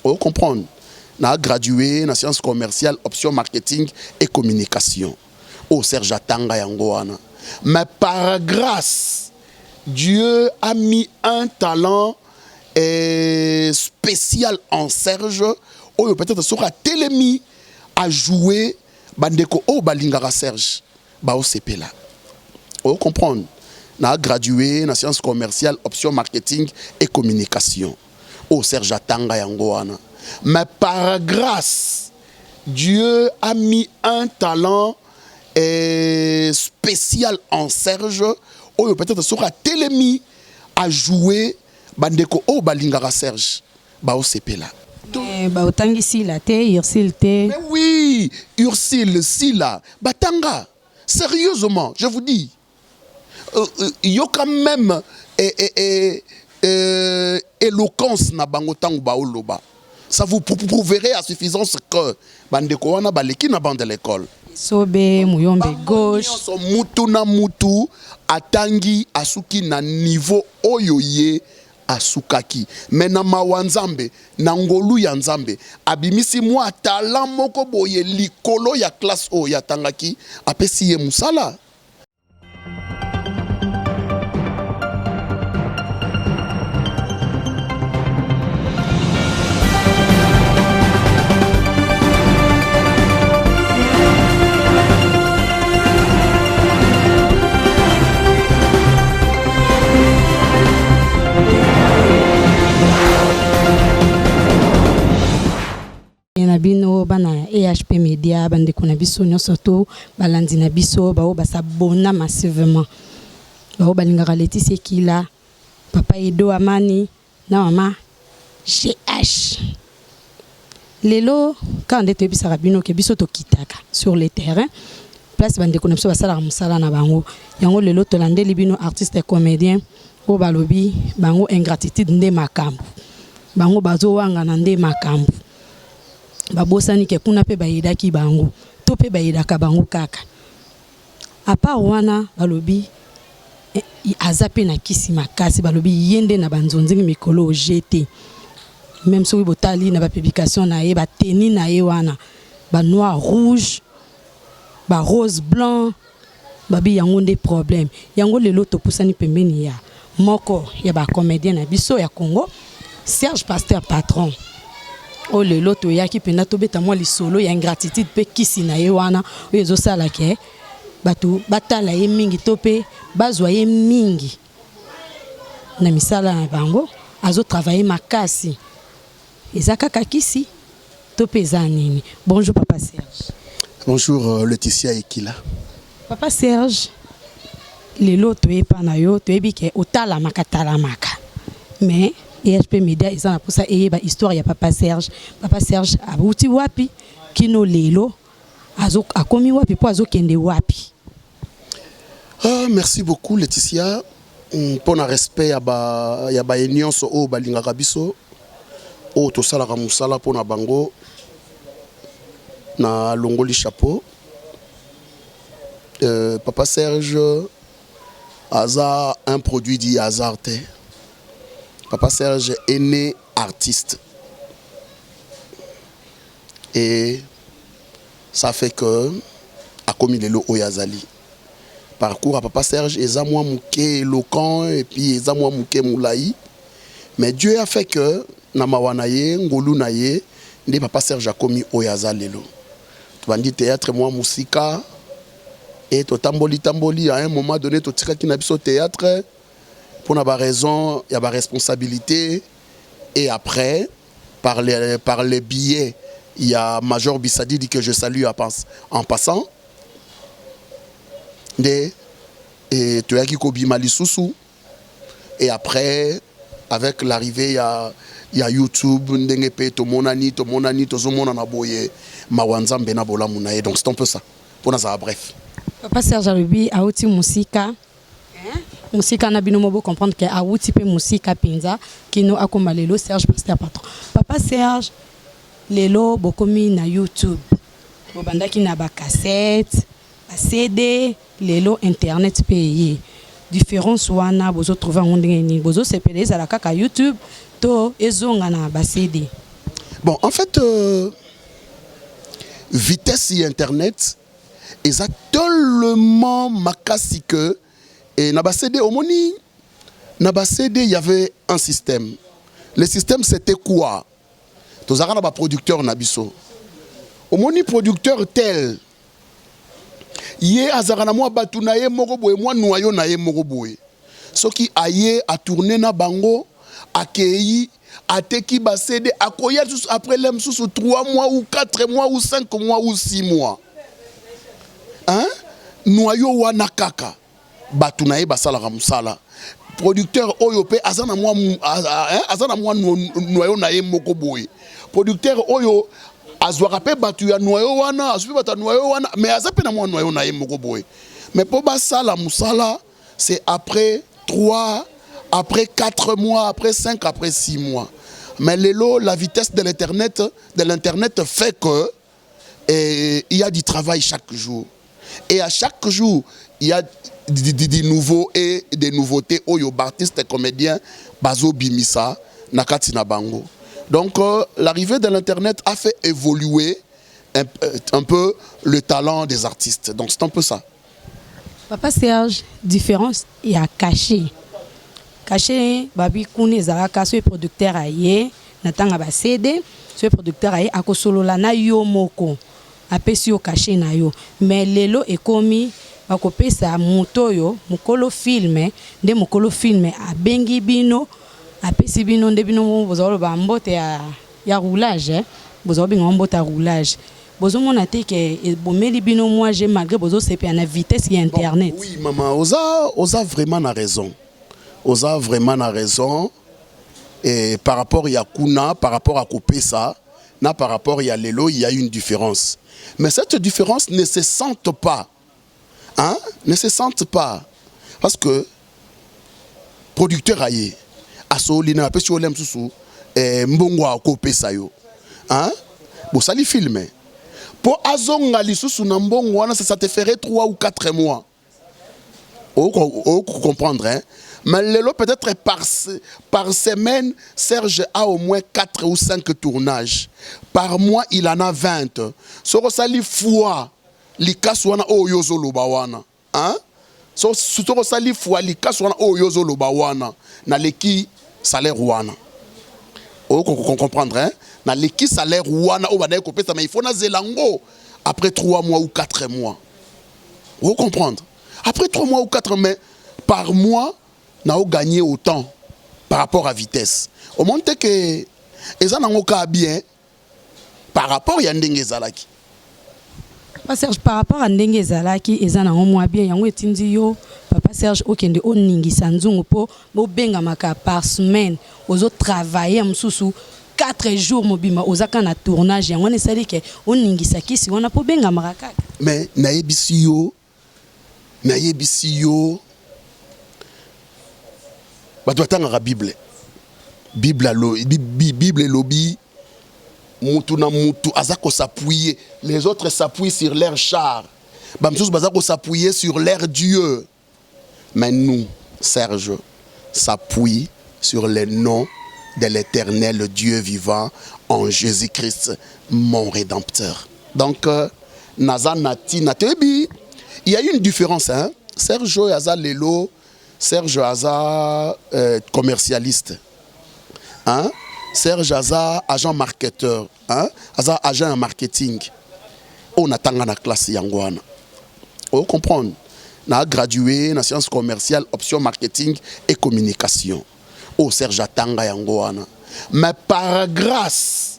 Vous comprenez? Na gradué na sciences commerciales, option marketing et communication. Oh Serge Atanga yangoana. Mais par grâce, Dieu a mis un talent spécial en Serge. Oh peut-être sera télémi à jouer bandeko oh balingara Serge. Ba o CP là. Vous comprenez? Na gradué na sciences commerciales, option marketing et communication. Oh Serge Atanga yangoana. Mais par grâce, Dieu a mis un talent spécial en Serge. Oh peut-être sera télémi à jouer bandeko oh balingara Serge. Ba o CP là. Ba otangi sila te Ursile te. Mais oui, Ursile sila batanga. Sérieusement, je vous dis. Il y a quand même éloquence na bango tango baoloba. Ça vous prouverez à suffisance que bandeko wana baleki na bande de l'école. Sobe muyombe gauche. So mutu na mutu atangi asuki na niveau oyoye asukaki. Mena mawanzambe na ngolu ya nzambe abimisi mwa talent moko boye likolo ya classe o ya tangaki apesi ye musala. Bino bana EHP Media bande kuna biso nyonso to balandi na biso bao basabona massivement bao balingaka Laetitia Kila papa Edo Amani na mama GH lelo quand ndete bisaka bino ke biso to kitaka sur le terrain place bande kuna biso basala musala na bango yango lelo to landeli bino artiste et comédien o balobi bango ingratitude nde makambo bango bazo wanga na nde makambo babosani ke kuna pe bayedaki bango to pe bayedaka bango kaka a part wana balobi azape na kisi makasi balobi yende na banzonzingi mikolo ojete même soki botali na ba publication na ye ba teni na ye wana ba noir rouge ba rose blanc babi yango nde problème yango lelo to pusani pembeni ya moko ya ba comédien na biso ya Congo Serge Pasteur Patron. Oh le loto yaki pena to beta moi lisolo ya ingratitude pe kisi na ye wana oyezo sala ke batu batala ye mingi to pe bazwa ye mingi na misala na bango azo travailler makasi ezaka kakisi to peza nini. Bonjour papa Serge. Bonjour Laetitia Ekila. Papa Serge le loto e pana yo to ebi ke otala makatala maka mais EHP Media ils ont pour ça et ba histoire ya papa Serge. Papa Serge abuti wapi kino lelo azo akomi wapi po azo kende wapi. Merci beaucoup Laetitia pour le respect ya ba nyonso o balingaka biso o to sala ka musala pour na bango na longoli chapeau. Papa Serge hasard un produit dit hasard te. Papa Serge est né artiste. Et ça fait que, a commis les lots Oyazali. Parcours à Papa Serge, et ça moi mouké éloquent, et puis ça moi mouké moulaï. Mais Dieu a fait que, Namawanaye, Ngolunaye, ne Papa Serge a commis Oyazali. Tu vas dire théâtre, moi, musica, et tu tamboli, à un moment donné, tu tires qui n'a pas théâtre. Pour la raison, il y a la responsabilité. Et après, par les billets, il y a Major Bissadi dit que je salue en passant. Et tu as Kikobi Malisusu. Et après, avec l'arrivée, il y a YouTube, to monani, Mawanzam Benabola Mounaye. Donc c'est un peu ça. Pour nous, bref. Papa Serge Alubi, Aouti Musika. Musika na bino mobo comprendre que Aouti pe musika pinza qui no akoma lelo Serge Pasteur Patron. Papa Serge lelo bokomi na YouTube. Bobandaki na ba cassette, ba CD, lelo internet payé. Différence wana bozo trouver ngondengeni bozo sepeleza la kaka YouTube to ezonga na ba CD. Bon, en fait, vitesse et internet, ils ont tellement makasi que, et na ba CD omoni, na ba CD, il y avait un système. Le système, c'était quoi? Tous les producteurs nabiso. Omoni producteur tel. Yé azarana moi batunaye moroboe, moi noyo naye moroboe. Ce qui aye a tourné na bango, accueilli, a teki ba CD, a koya après l'aime sous 3 mois ou 4 mois ou 5 mois ou 6 mois. Hein? Noyo wana kaka. Batunaye basala ramusala. Producteur oyo pe azana moi noyo naye mokoboe. Producteur oyo azwaka pe batu ya noyo wana, azwi batu noyo wana, mais azape na moi noyo naye mokoboe. Mais pour basala musala, c'est après 3, après 4 mois, après 5, après 6 mois. Mais la vitesse de l'internet fait que il y a du travail chaque jour. Et à chaque jour, il y a des nouveaux et des nouveautés. Oyo artistes et comédiens, bazo bimisa, nakati na bango. Donc l'arrivée de l'internet a fait évoluer un peu le talent des artistes. Donc c'est un peu ça. Papa Serge, différence il y a caché. Caché, babi kune zaraka so producteur aye, natanga ba CD, so producteur aye akosolola na yo moko. Apesi yo caché na yo. Mais lelo ekomi bakopesa moto yo, mukolo filme, nde mukolo filme abengi bino, apesi bino nde bino bozalo ba mbote ya roulage, bozalo binga mbote ya roulage. Bozo mona te ke bomeli bino moi j'ai malgré bozo sepe na vitesse et internet. Bon, oui maman, oza vraiment na raison. Oza vraiment na raison. Et par rapport à Kuna, par rapport à Kopesa, na par rapport à Lelo, il y a une différence. Mais cette différence ne se sente pas. Hein? Ne se sente pas. Parce que producteur aye, asolina pesi olem susu, mbongo a Kopesa yo. Hein? Bon, ça li filme. Pour azonga lisusu na mbongo wana, ça te ferait 3 ou 4 mois. Vous comprendre, hein? Mais lelo peut-être par semaine, Serge a au moins 4 ou 5 tournages. Par mois, il en a 20. Soro sali fois, li kaswana o yozo lobawana. Hein? Soro sali fois, li kaswana o yozo lobawana. Na leki salaire wana. Vous comprendre, hein? Na leki salaire wana o banaye kopesa, mais il faut na zelango après 3 mois ou 4 mois. Vous comprendre? Après 3 mois ou 4 mois, par mois, nous avons gagné autant par rapport à vitesse. Au moment que les gens ont bien par rapport à Ndenge Zalaki. Serge, par rapport à Ndenge Zalaki, les gens ont moins bien. Papa Serge, okende oningi sanzungu po benga maka par semaine. Aux autres travailler msusu 4 jours mobima ozaka na tournage. Yango ne sali ke oningi sakisi wana po benga maka. Mais naebisi yo batwatanga la Bible. Bible lobby mutu na mutu azako s'appuyer, les autres s'appuient sur leur char. Bamsous bazako s'appuyer sur leur Dieu. Mais nous, Serge, s'appuie sur le nom de l'Éternel Dieu vivant en Jésus-Christ, mon Rédempteur. Donc nazanati natebi, il y a une différence, hein. Serge Aza Lelo, Serge Aza commercialiste, hein? Serge Aza agent marketeur, hein? Aza agent marketing. On attend la classe yangwana. Vous comprenez? On a gradué en sciences commerciales, option marketing et communication. Oh Serge Atanga yangwana. Mais par grâce,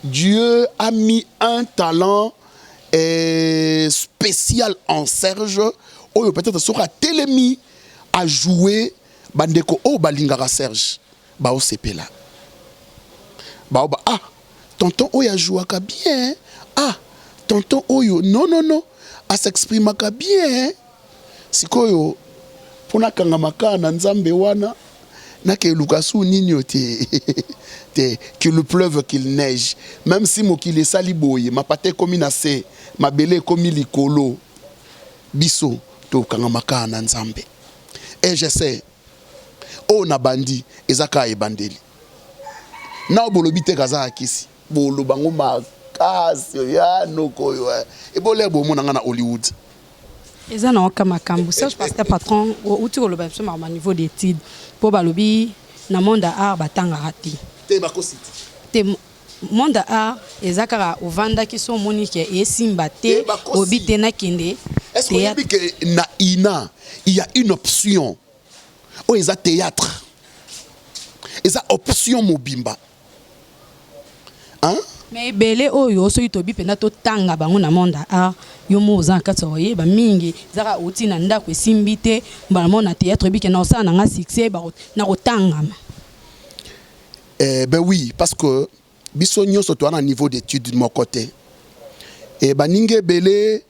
Dieu a mis un talent spécial en Serge. Oh peut-être sera télémi à jouer bandeko o balingara Serge ba o sepela ba ah tonton oyo a joué bien, ah tonton oyo non a s'exprime bien sikoyo pona kanga makana nzambe wana na ke lukasu ninyo te qu'il pleuve qu'il neige, même si mokili sali boye ma pate komi na se ma belé komi likolo biso to kanga makana nzambe. Et je sais, oh na bandi, ezaka e bandeli. Na obolobi te kaza akisi, bolo bango makasi ya noko yo e bolé bo mona nga na Hollywood eza na oka makambo Serge Pasteur Patron uti koloba biso ma niveau d'étude po balobi na monde art batanga rati te bakositi te monde art ezakara ovanda ki so moni ke esimba te obite na kende. Est-ce qu'on dit que na ina il y a une option o eza théâtre eza option mobimba hein mais belé oyo so itobi pena to tanga bango na monde art yo mo za katso yeba mingi zaka uti na ndako esimbi te ba mona théâtre bi ke na osana nga succès ba na kotanga. Ben oui parce que biso nyonso to na niveau d'étude de mon côté et baninge belé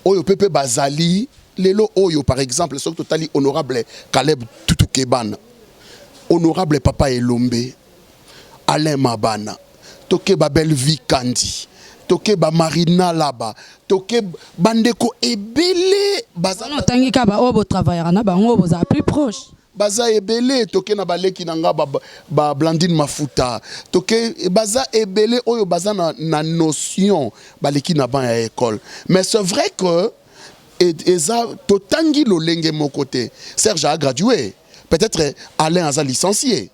oyo pepe bazali lelo oyo par exemple so totali honorable Caleb Tutukebana honorable Papa Elombe Alain Mabana toke ba Belvi Kandi toke ba Marina Laba toke bandeko ebele bazana otangi ka ba obo travaillera na bango boza plus proche baza ebele toke na baleki nanga ba Blandine Mafuta toke baza ebele oyo baza na notion baleki na ban ya école mais c'est vrai que eza totangi lolenge mon côté Serge a gradué peut-être Alain a licencié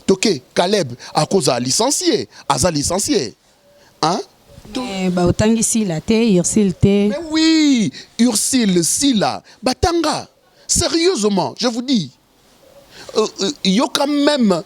toke Caleb à cause a licencié hein ba otangi sila te Ursile te mais oui Ursile sila batanga sérieusement je vous dis il y a quand même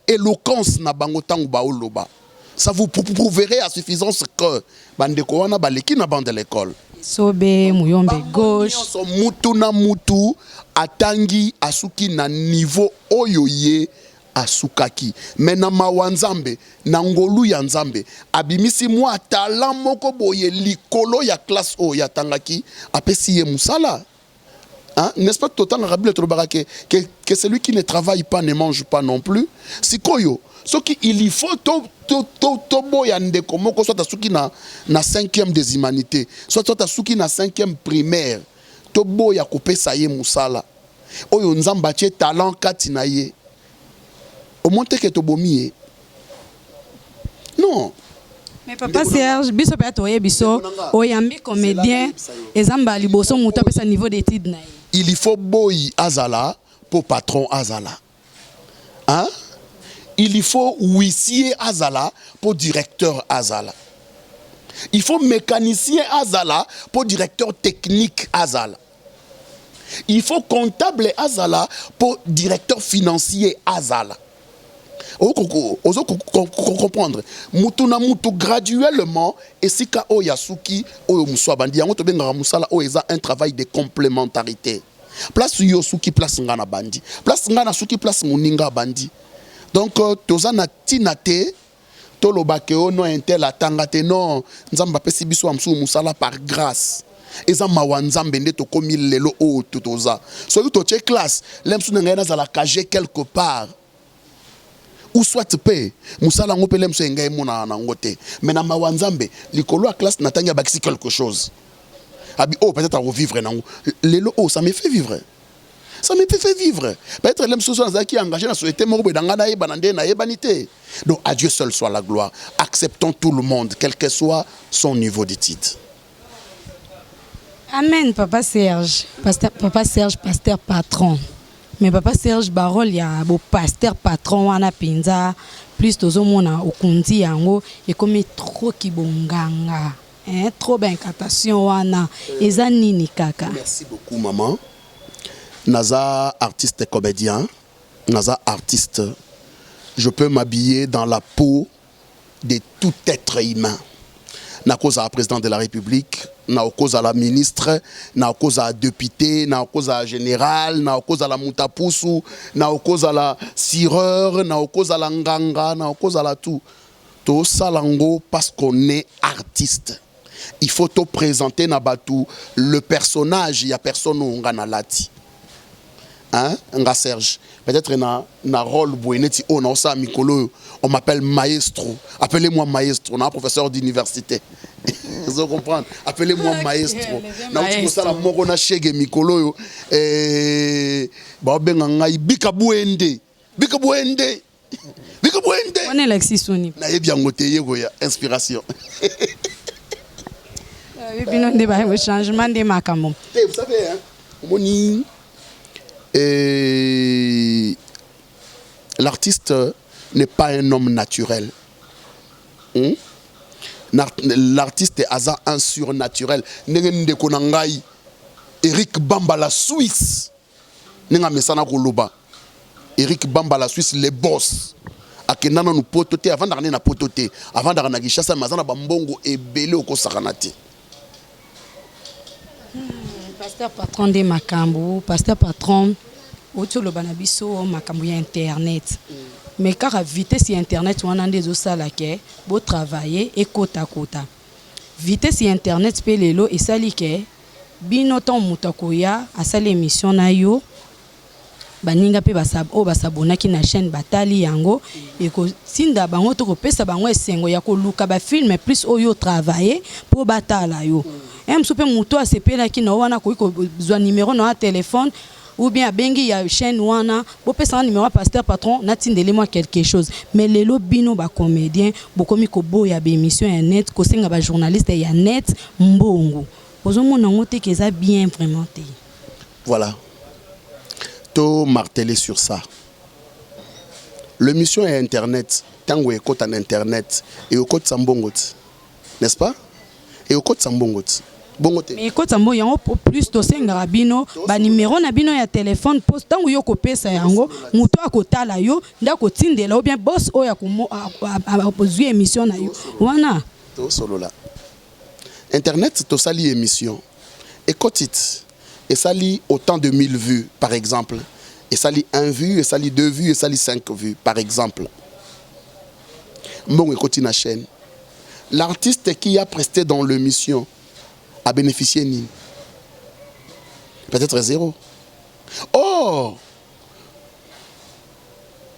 éloquence na bango tango baoloba ça vous prouverez à suffisance que bandeko wana baleki na bande de l'école sobe muyombe gauche so mutu na mutu atangi asuki na niveau oyo ye asukaki mais na mawanzambe na ngolu ya nzambe abimisi mwa talent moko boye likolo ya classe o ya tangaki apesi ye musala. Hein? N'est-ce pas total que celui qui ne travaille pas ne mange pas non plus. Si koyo, ce qu'il y faut tobo yande komo soit asuki na 5e des humanités, soit asuki na 5e primaire. Tobo ya kopé saye musala. Oyo nzamba tie talent kati na ye. Au monte que tobomi. Non. Mais papa Serge, biso pe atoye biso, oyambi comédien, ezamba liboso muto pesa niveau d'étude na. Il faut boy azala pour patron azala. Hein? Il faut huissier azala pour directeur azala. Il faut mécanicien azala pour directeur technique azala. Il faut comptable azala pour directeur financier azala. Ozo comprendre mutu na mutu graduellement et sika o yasuki o muswa bandi yango to benga musala o eza un travail de complémentarité place yo suki place ngana bandi place ngana suki place muninga bandi donc tozana tinate to lobake o no intel atanga te non nzamba pesi biso amsu musala par grâce eza mawanzambe nde to komi lelo o totoza so to che classe lemsu ngena za la cager quelque part ou soit paix musala ngo pelem so ngai mona na ngote mais na mawanzambe likolo a classe natanga bakisi quelque chose abi oh peut-être à revivre nango lelo oh ça me fait vivre peut-être l'homme social qui est engagé dans la société donc à Dieu seul soit la gloire. Acceptons tout le monde quel que soit son niveau d'étude. Amen papa Serge pasteur patron. Mais papa Serge Barol ya bo pasteur patron wana pinza plus tozomona okundi yango et comme trop kibonganga trop d'incantation wana eza nini kaka. Merci beaucoup maman. Naza artiste comédien, Naza artiste. Je peux m'habiller dans la peau de tout être humain. Na cause à la présidente de la République, na cause à la ministre, na cause à la députée, na cause à la générale, na cause à la moutapousou, na cause à la sireur, na cause à la nganga, na cause à la tout. Tout ça lango parce qu'on est artiste. Il faut te présenter na batu le personnage, il y a personne où on a lati. Hein, nga Serge. Peut-être na rôle boineti on a ça mikolo, on m'appelle maestro. Appelez-moi maestro, on a un professeur d'université. Vous comprenez? Appelez-moi maestro. Na uti ça moko na chege mikolo ba benga ngai bika buende. Bika buende. Bika On est Lexi Sony. Na yebi angote yegoya inspiration. Bino de ba changement de makambo. Vous savez hein, moni l'artiste n'est pas un homme naturel. L'artiste est un surnaturel. Ndenge konangai Eric Bamba la Suisse. Nenga mesana koloba. Eric Bamba la Suisse les boss. Akenana nous pototé avant d'arner na pototé. Avant d'arner na Gishasa mazana bambongo et belé au kosakanati. Pasteur patron de makambo, pasteur patron autour le banabiso makambo ya internet. Mais car à vitesse internet on a des osala ke beau travailler et kota kota. Vitesse internet pe lelo et sali ke bino ton mutakoya asali émission na yo baninga pe basabona ki na chaîne batali yango et ko sinda bango to ko pesa bango esengo ya ko luka ba film plus oyo travailler pour batala yo. Soupe muto asepela ki na wana ko zwa numéro na téléphone ou bien bengi ya chaîne wana bo pesa un numéro pasteur patron natindele moi quelque chose mais lelo bino ba comédien bokomi ko boya ba émission ya net ko senga ba journaliste ya net mbongo ozomona ngote keza bien vraiment té. Voilà. To marteler sur ça. L'émission est internet, tango écoute en internet et au côté sambongot. N'est-ce pas? Et au côté sambongot. Mais écoute sambo yango plus to senga bino ba numéro na bino ya téléphone poste tango yo ko pesa yango muto akotala yo ndako tindela ou bien boss oya ko opposer émission na yo. Wana to solo là. Internet to sali émission. Écoute it. Et ça lit autant de 1000 vues, par exemple. Et ça lit 1 vue, et ça lit 2 vues, et ça lit 5 vues, par exemple. Bon, écoute la chaîne. L'artiste qui a presté dans l'émission a bénéficié ni. Peut-être 0. Oh!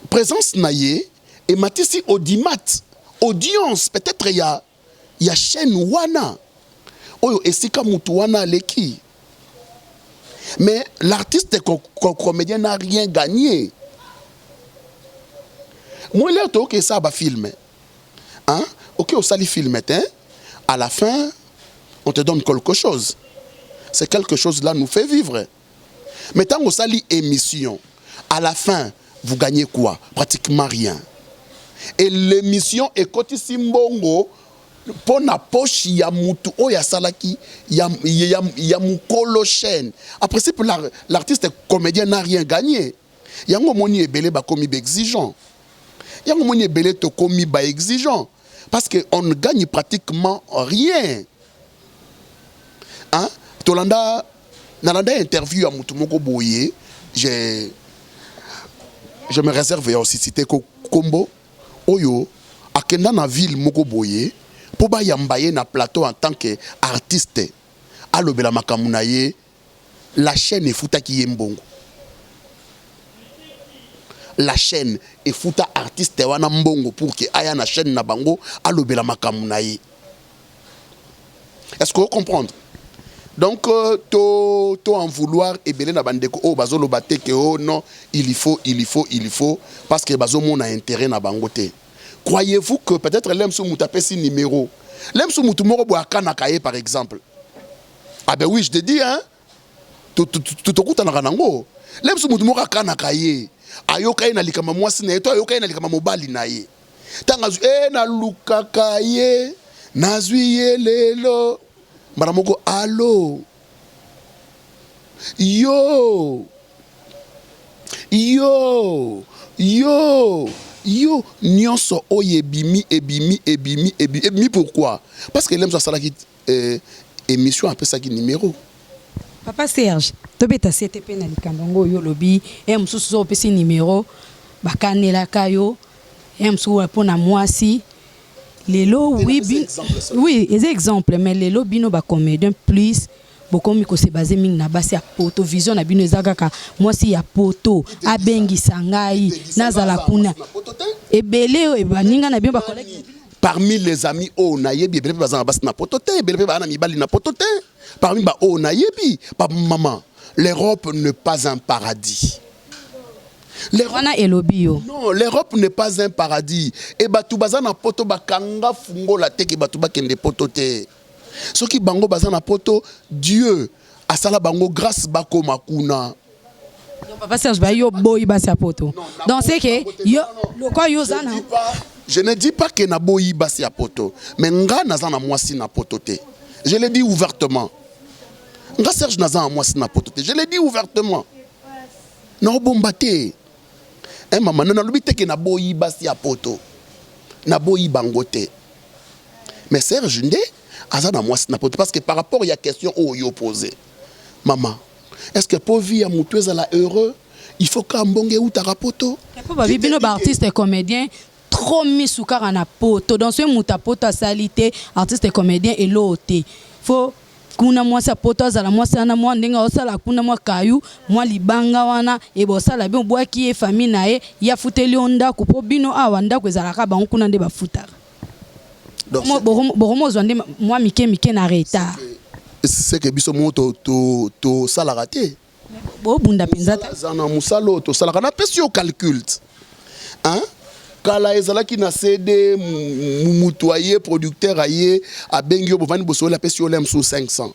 Présence naïe, et matisi audimat. Audience, peut-être il y a chaîne wana. Oh, et si comme wana leki. Mais l'artiste comédien n'a rien gagné. Moi, là, ok, ça va filmer. Hein? Ok, on sali filmer. Hein? À la fin, on te donne quelque chose. C'est quelque chose là nous fait vivre. Mais tant qu'on sali émission, à la fin, vous gagnez quoi? Pratiquement rien. Et l'émission est côté Simbongo. Pour na poche ya mutu o ya salaki ya mukolo chaîne. Après c'est pour l'artiste comédien n'a rien gagné. Yango moni ebele ba komi ba exigeant. Yango moni ebele to komi ba exigeant parce que on ne gagne pratiquement rien. Hein? Tolanda nalanda interview à mutu moko boye, je me réserve aussi citer Kombo oyo akenda na ville moko boye. Pour ba yambaye na plateau en tant qu'artiste, alobela makamunaye, la chaîne est fouta ki yembongo. La chaîne est fouta artiste wana mbongo pour que aya na chaîne na bango alobela makamunaye. Est-ce que vous comprenez? Donc, to en vouloir et belé na bandeko oh bazolo bate que oh non, il faut parce que bazo mon a intérêt na bangote. Croyez-vous que peut-être l'aime sous moutapé si numéro l'aime sous moutumoro boakana kaye par exemple. Ah ben oui, je te dis hein. Tout kuta na kanango. L'aime sous moutumoro akana kaye. Ayoka na likama mwasi na to ayoka na likama mobali na ye. Tanga na luka kaye nazwiye lelo. Maramoko allo. Yo nyonso oye ebimi pourquoi? Parce que l'aime ça la émission après ça qui numéro. Papa Serge, tobeta CTP na likambongo yo lobi mususu opesi numéro bakanela kayo mususu pona mwasi lelo oui oui les exemples mais lelo bino ba comédien plus bokomi ko se baser mingi na basi ya poto vision na bino ezaka mwasi ya poto abengi sangai nazala kuna ebele ebaninga na bino ba collègue parmi les amis o na yebi ebele bazanga basi na poto te ebele bana mibali na poto te parmi ba o na yebi pa maman l'Europe n'est pas un paradis. Non, l'Europe n'est pas un paradis. Et batu bazana poto bakanga fungo la te ki batu bakende poto te. Ce qui bango bazana poto Dieu asala bango grâce bako makuna. Papa Serge ba yo boyi basi a poto. Donc c'est que yo le quoi yo zana. Je ne dis pas que na boyi basi a poto, mais nga nazana mwasi na poto te. Je l'ai dit ouvertement. Nga Serge nazana mwasi na poto te. Je l'ai dit ouvertement. Na bombate. Maman, non, l'obité que na boyi basi a poto, na boyi bangote. Mais Serge Ndé, azana moi na poto parce que par rapport à la question où yo posé, maman, est-ce que pour vivre mutueza la heureux, il faut qu'un bon ou tarapoto? Pour vivre nos artistes et comédiens trop mis sous car en poto, dans ce mutapoto salité, artistes et comédiens et l'autre, faut kuna mwasa poto za la mwasa na mwa ndenga osala kuna mwa kayu mwa libanga wana e bosala bi obwaki e famille na e ya futeli onda ko po bino awa ndako ezalaka ba kuna nde bafuta donc boromo zwande mwa mike na retard c'est que biso moto to sala raté bo bunda penza za na musalo to sala na pesi au calcul hein kala ezalaki na CD mutuaye producteur aye a bengio bovani boso la pesi olem sous 500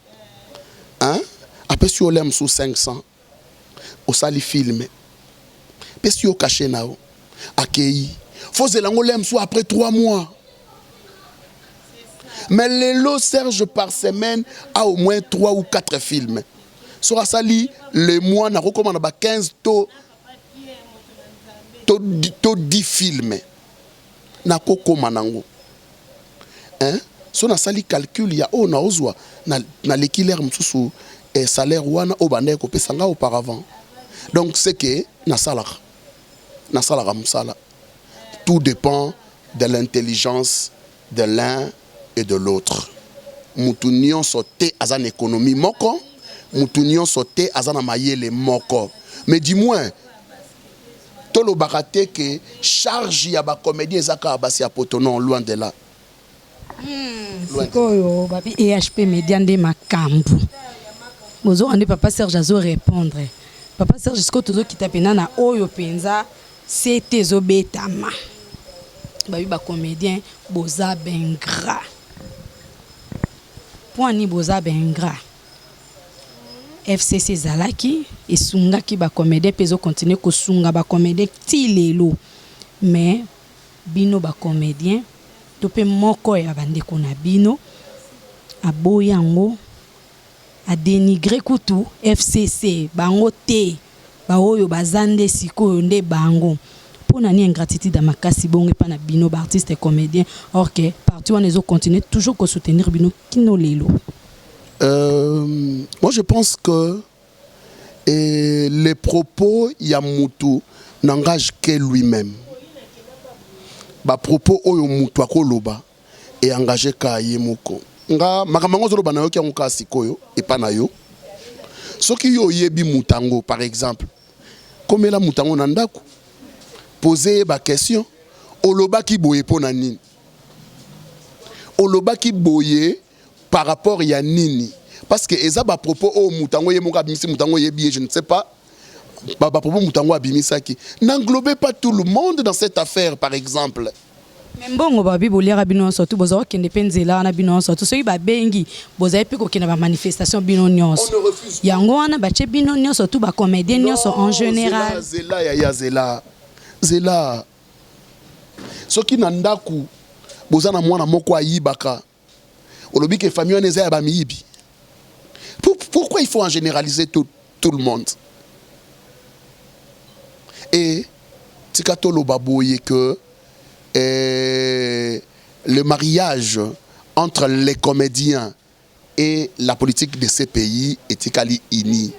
hein a pesi olem sous 500 au sali film pesi o caché nao akei faut lango lem sous après 3 mois mais les lots Serge par semaine a au moins 3 ou 4 films sur sali le mois na recommande ba 15 to 10 films na koko manango hein so na sali calcul ya o na ozwa na l'équilibre msusu et salaire wana o bande ko pesanga auparavant donc c'est que na sala musala tout dépend de l'intelligence de l'un et de l'autre mutunion sauté azan économie moko mutunion sauté azana mayele moko mais du moins tolo bakate que charge ya ba comédien ezaka basi apoto non loin de là sikoyo babi EHP Media nde makambu bozo ande papa Serge azo répondre papa Serge siko tozo kitapena na oyo penza c'était zo betama babi ba comédien boza bengra point ni boza bengra FCC Zalaki et sunga ki ba comédien pezo continuer ko sunga ba comédien ti lelo mais bino ba comédien to pe moko ya bande ko na bino aboyango a dénigrer kutu FCC bango te ba oyo bazande sikoyo nde bango pona ni ingratitude da makasi bonge pa na bino ba artiste et comédien or que partout on ezo continuer toujours ko soutenir bino kino lelo. Moi je pense que les propos Yamutu n'engagent que lui-même. Ba propos oyo mutu akoloba et engagé ka yemoko. Nga makamango zoloba na yo ki ngoka sikoyo et pa na yo. Soki yo yebi mutango par exemple. Comme la mutango na ndako. Poser ba question oloba ki boye pona nini. Oloba ki boye par rapport à nini parce que eza ba propos au mutango ye moka bimisi mutango ye bié je ne sais pas ba propos mutango abimisaki n'englobez pas tout le monde dans cette affaire par exemple même bongo ba bibolera bino surtout bozo kende penzela na bino surtout so ba bengi bozo epiko kena ba manifestation bino nyonso yango wana ba che bino nyonso tout ba comédien nyonso en général zela soki na ndaku boza na mwana moko ayibaka olobi que famille on eza ba miyibi. Pourquoi il faut en généraliser tout le monde? Et tikatolo baboye que le mariage entre les comédiens et la politique de ces pays est tikali ini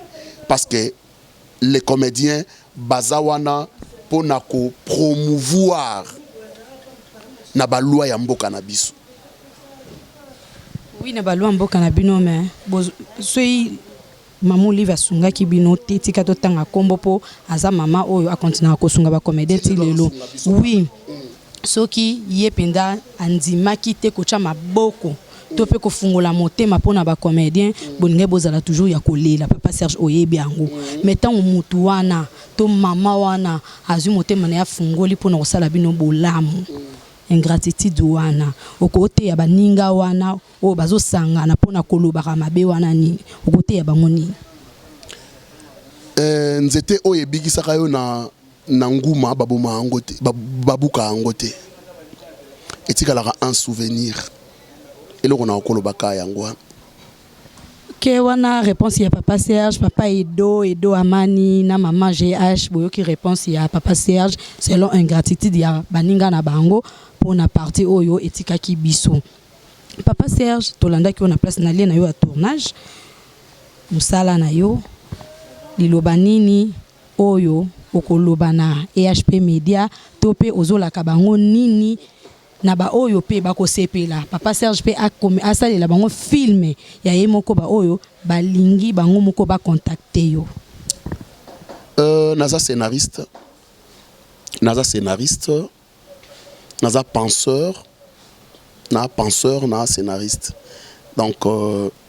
parce que les comédiens bazawana ponako promouvoir na ba loi ya mboka na biso. Oui, na balwa mboka na bino mais soyi mamu liva sunga ki bino tika to tanga kombo po aza mama oyo a continuer ko sunga ba comédien ti lelo. Oui. Soki ye penda andima ki te ko cha maboko to pe ko fungola motema pona ba comédien bolinge bozala toujours ya kolela papa Serge oyebi yango mais tant mutu wana to mama wana azu motema na ya fungoli pona kosala bino bolamu ingratitude wana okote ya baninga wana o bazosangana pona kolobaka mabe wana nini okote ya bango nini nzete oyo ebikisaka yo na nguma baboma yango te babuka yango te etikalaka un souvenir eloko na okolobaka yango ke wana réponse ya papa Serge papa Edo Amani na maman GH boyoki réponse ya papa Serge selon ingratitude ya baninga na bango pona partie oyo etikaki biso papa Serge tolandaki na place na lie na yo ya tournage musala na yo liloba nini oyo okoloba na EHP Media tope ozolaka bango nini na ba oyo pe bakosepela papa Serge pe asalela bango filme ya ye moko ba oyo balingi bango moko ba contacter yo naza scénariste naza penseur na scénariste donc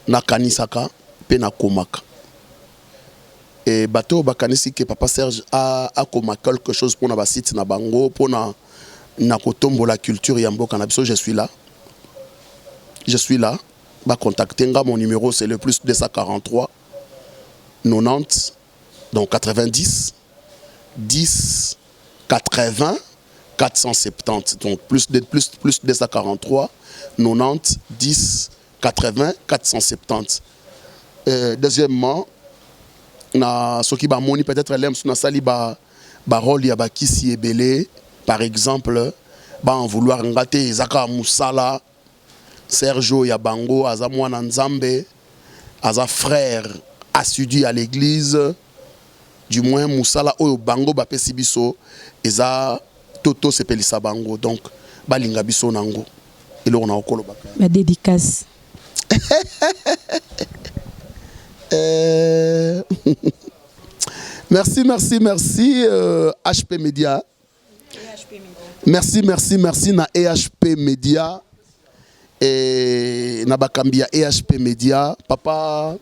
na kanisaka pe na komaka et bateau bakanisi que papa Serge a comme quelque chose pour na site na bango pour na kotombo la culture ya mboka na biso je suis là ba contacter nga mon numéro c'est le plus 243 90 donc 90 10 80 470 donc plus 243 90 10 80 470 deuxièmement na soki ba moni peut-être l'aime na sali ba rôle ya ba kisi ebele par exemple ba en vouloir ngate ezaka musala Sergio ya bango aza mwana nzambe aza frère assidu à l'église du moins musala oyo bango ba pesi biso eza toto sepelisa bango donc balinga biso nango eloko na okolo baka ma dédicace merci HP Media. Merci na EHP Media et na bakambia EHP Media papa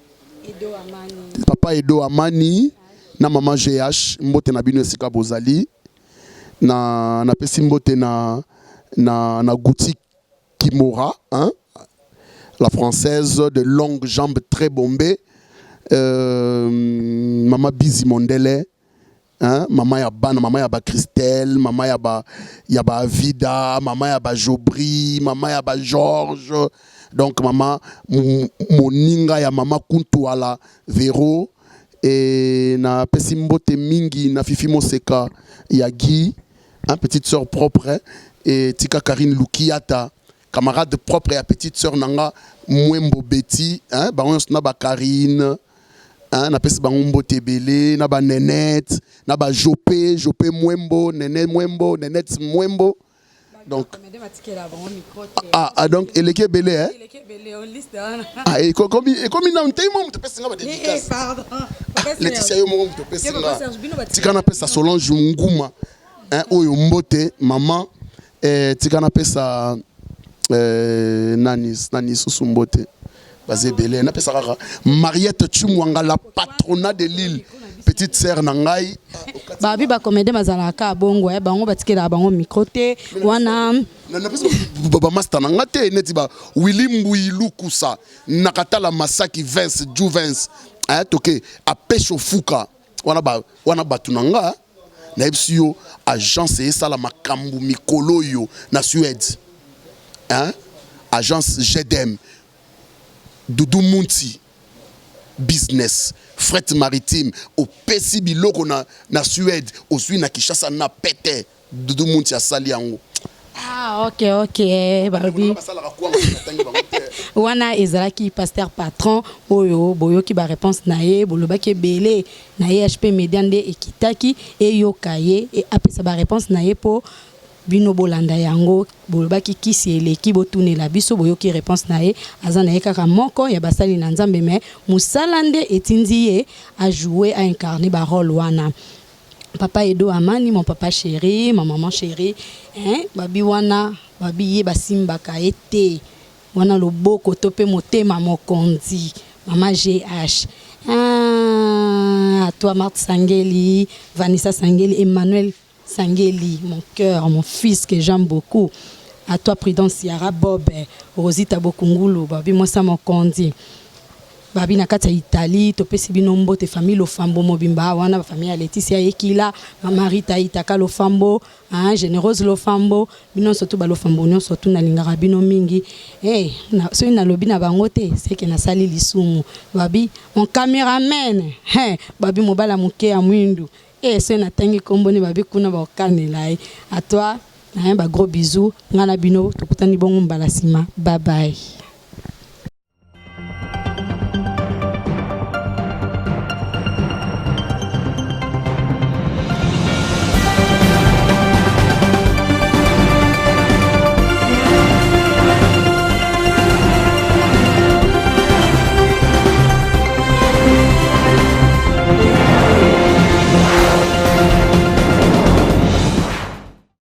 Edo Amani na maman GH mbote na bino esika bozali na pesi mbote na Gouti Kimora hein? La française de longues jambes très bombées Mama Bizi Mondele, hein? Mama Yabana, Mama Yaba Christelle, Mama Yaba Vida, Mama Yaba Jobri, Mama Yaba Georges, donc Mama Moninga ya Mama Kuntuala Vero, et na Pesimbote Mingi, na Fifi Moseka Yagi, hein? Petite sœur propre, et Tika Karine Lukiata, camarade propre et petite sœur Nanga Mwembo Betty, hein? Baron Snaba Karine. Na pesi bango tebele na ba Nenette na ba Jopé Mwembo Nenette Mwembo donc donc eleke belé hein et comme na ntemo mto pesi nga ba dédicace pardon Laetitia yo mo mto pesi nga tikana pesa Solange Nguma hein oyo mbote maman tikana pesa nani susumbote Bazébélé, na pesa kaka Mariette Chumwanga la patronat de Lille, petite sœur nangai. Babi ba comédie mazalaka bongo bango batikela bango microté wana na pesa baba master nangate neti ba Willy Mbuilukusa nakatala Masaki Vince Juvens hein toke a pêche au Fuka wana batunanga na ebsio agence et sala makambu mikolo yo na Suède hein agence GEDEM Doudou Munti business fret maritime au pesi biloko na Suède au na Kinshasa na pete Doudou Munti asali yango ok babi wana ezalaki pasteur patron oyo boyoki ba réponse na ye bolobaki belé na EHP Media nde ekitaki eyokaye et apesa ba réponse na ye po bino bolanda yango bolobaki kisi eleki botunela biso boyoki réponse na ye aza na ye kaka moko ya basali na nzambe mais musala nde etindi ye a jouer a incarner ba rôle wana papa Edo Amani mon papa chéri ma maman chérie hein babi wana babi ye basimbaka ete wana loboko to pe motema mokonzi mama GH. À toi Marthe Sangeli, Vanessa Sangeli, Emmanuel Sangeli, mon cœur, mon fils que j'aime beaucoup. À toi Prudence Yara Bob, Rosita Bokungulu, babi moi ça mon condi. Babi na kata Italie, to pesi binombo te famille lo fambo mobimba wana famille Laetitia Ekila, mama Rita Itaka lo fambo, généreuse lo fambo, binon surtout ba lo fambo nyon surtout na lingara bino mingi. So na lobi na bango te, c'est que na sali lisumu. Babi mon caméraman, babi mobala muke ya mwindu. So na tangi komboni babi kuna ba kanela. À toi, ba gros bisous, ngana bino tokutani bongo mbala sima. Bye bye.